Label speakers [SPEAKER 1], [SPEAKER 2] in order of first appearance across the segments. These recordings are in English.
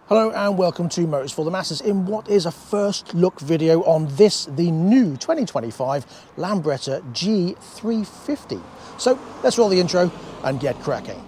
[SPEAKER 1] Hello and welcome to Motors for the Masses in what is a first look video on this, the new 2025 Lambretta G350. So let's roll the intro and get cracking.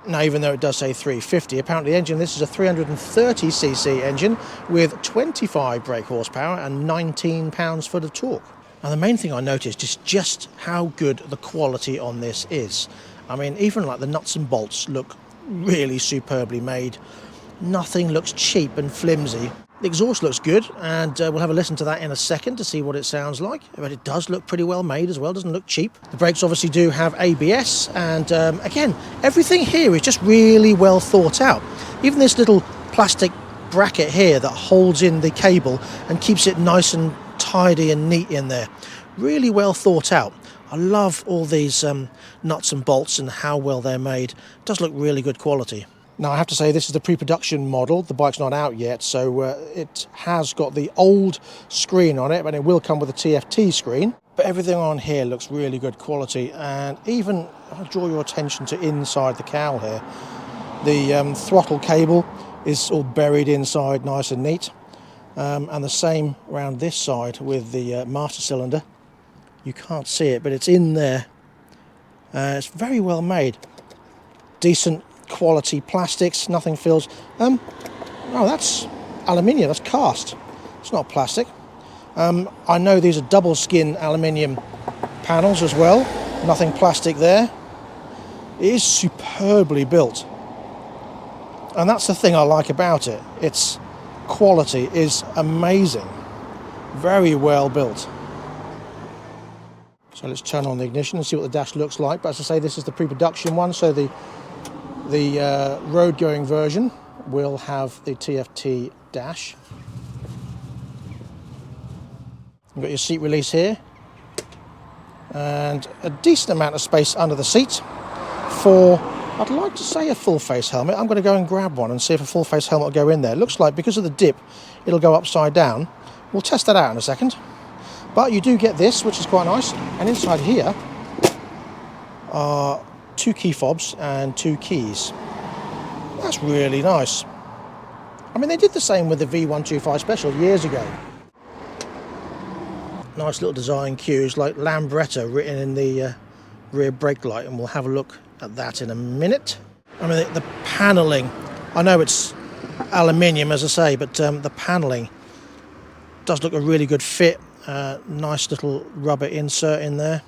[SPEAKER 1] Now, even though it does say 350, apparently the engine, this is a 330cc engine with 25 brake horsepower and 19 pounds-foot of torque. Now, the main thing I noticed is just how good the quality on this is. I mean, even like the nuts and bolts look really superbly made. Nothing looks cheap and flimsy. The exhaust looks good, and we'll have a listen to that in a second to see what it sounds like. But it does look pretty well made as well, doesn't look cheap. The brakes obviously do have ABS, and again, everything here is just really well thought out. Even this little plastic bracket here that holds in the cable and keeps it nice and tidy and neat in there. Really well thought out. I love all these nuts and bolts and how well they're made. It does look really good quality. Now, I have to say, this is the pre-production model. The bike's not out yet, so it has got the old screen on it, but it will come with a TFT screen. But everything on here looks really good quality, and even, I'll draw your attention to inside the cowl here. The throttle cable is all buried inside, nice and neat. And the same around this side with the master cylinder. You can't see it, but it's in there. It's very well made. Decent quality plastics, nothing feels oh, that's aluminium, that's cast, it's not plastic. I know these are double skin aluminium panels as well, nothing plastic there. It is superbly built, and that's the thing I like about it. Its quality is amazing, very well built. So let's turn on the ignition and see what the dash looks like. But as I say, this is the pre-production one, so the road-going version will have the TFT dash. You've got your seat release here, and a decent amount of space under the seat for, I'd like to say, a full-face helmet. I'm going to go and grab one and see if a full-face helmet will go in there. It looks like, because of the dip, it'll go upside down. We'll test that out in a second. But you do get this, which is quite nice, and inside here are 2 key fobs and 2 keys. That's really nice. I mean, they did the same with the V125 Special years ago. Nice little design cues like Lambretta written in the rear brake light, and we'll have a look at that in a minute. I mean, the panelling, I know it's aluminium, as I say, but the panelling does look a really good fit. Nice little rubber insert in there.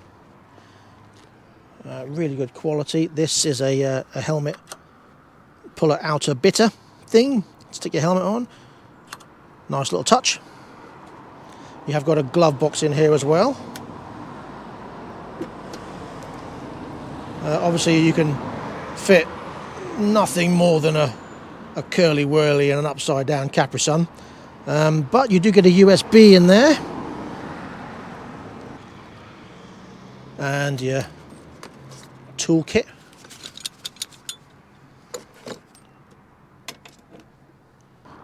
[SPEAKER 1] Really good quality. This is a helmet puller outer bitter thing. Stick your helmet on. Nice little touch. You have got a glove box in here as well. Obviously you can fit nothing more than a curly whirly and an upside down Capri Sun. But you do get a USB in there. And your toolkit.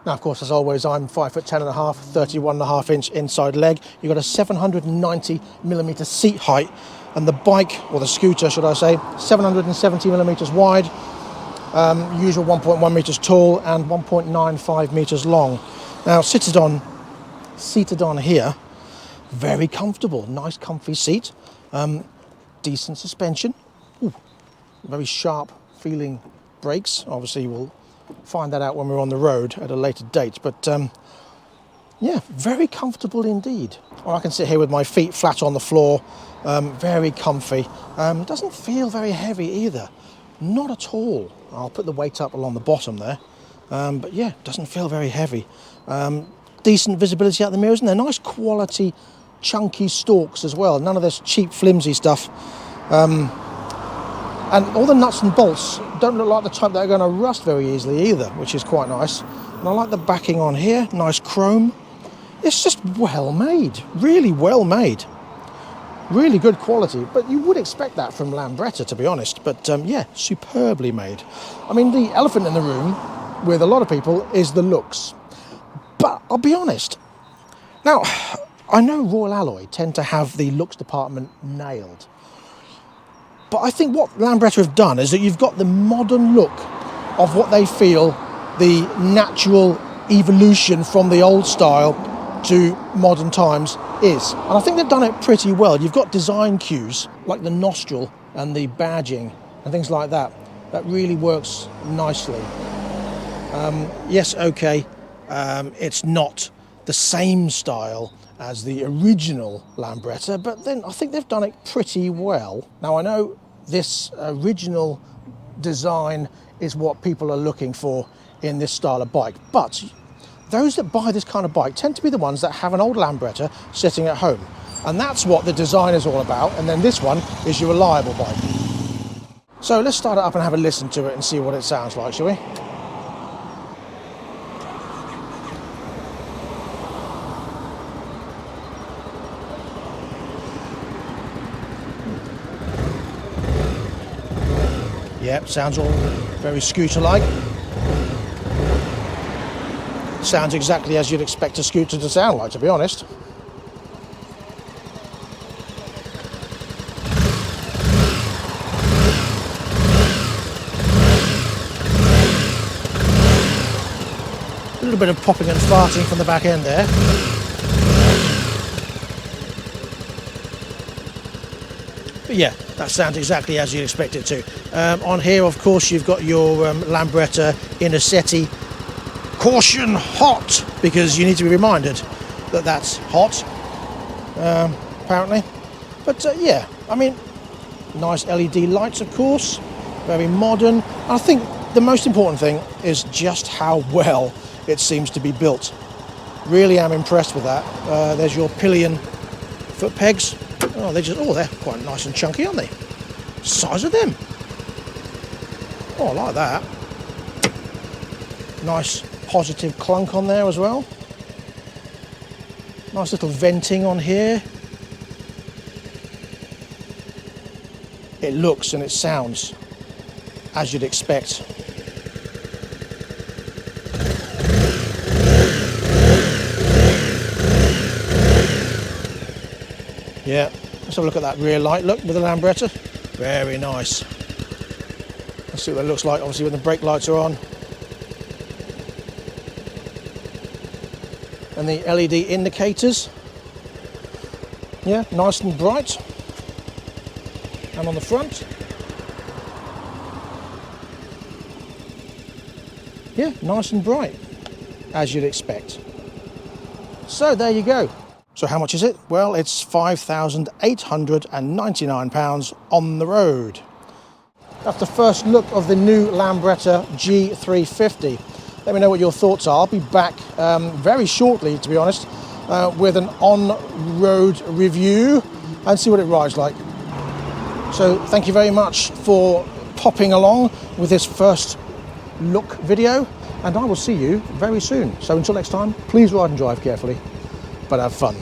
[SPEAKER 1] Now, of course, as always, I'm 5'10.5", 31.5 inch inside leg. You've got a 790mm seat height, and the bike, or the scooter, should I say, 770mm wide, usual 1.1 meters tall and 1.95 meters long. Now, seated on here, very comfortable, nice comfy seat, decent suspension. Ooh, very sharp feeling brakes. Obviously we'll find that out when we're on the road at a later date, but yeah, very comfortable indeed. Or I can sit here with my feet flat on the floor, very comfy. Doesn't feel very heavy either, not at all. I'll put the weight up along the bottom there, but yeah, doesn't feel very heavy. Decent visibility out the mirrors, and they're nice quality chunky stalks as well, none of this cheap flimsy stuff. And all the nuts and bolts don't look like the type that are going to rust very easily either, which is quite nice. And I like the backing on here, nice chrome. It's just well made, really well made. Really good quality, but you would expect that from Lambretta, to be honest. But yeah, superbly made. I mean, the elephant in the room with a lot of people is the looks. But I'll be honest, Now, I know Royal Alloy tend to have the looks department nailed, but I think what Lambretta have done is that you've got the modern look of what they feel the natural evolution from the old style to modern times is. And I think they've done it pretty well. You've got design cues like the nostril and the badging and things like that. That really works nicely. Yes, okay, it's not the same style as the original Lambretta, but then I think they've done it pretty well. Now, I know this original design is what people are looking for in this style of bike, but those that buy this kind of bike tend to be the ones that have an old Lambretta sitting at home, and that's what the design is all about. And then this one is your reliable bike. So let's start it up and have a listen to it and see what it sounds like, shall we? Yep, sounds all very scooter-like. Sounds exactly as you'd expect a scooter to sound like, to be honest. A little bit of popping and farting from the back end there. But yeah, that sounds exactly as you'd expect it to. On here, of course, you've got your Lambretta Innersetti. Caution hot, because you need to be reminded that that's hot, apparently. But yeah, I mean, nice LED lights, of course, very modern. I think the most important thing is just how well it seems to be built. Really am impressed with that. There's your pillion foot pegs. Oh, they're quite nice and chunky, aren't they? Size of them. Oh, I like that. Nice positive clunk on there as well. Nice little venting on here. It looks and it sounds as you'd expect. Yeah, let's have a look at that rear light. Look, with the Lambretta. Very nice. Let's see what it looks like, obviously, when the brake lights are on. And the LED indicators. Yeah, nice and bright. And on the front. Yeah, nice and bright, as you'd expect. So there you go. So how much is it? Well, it's £5,899 on the road. That's the first look of the new Lambretta G350. Let me know what your thoughts are. I'll be back very shortly, to be honest, with an on-road review and see what it rides like. So thank you very much for popping along with this first look video, and I will see you very soon. So until next time, please ride and drive carefully, but have fun.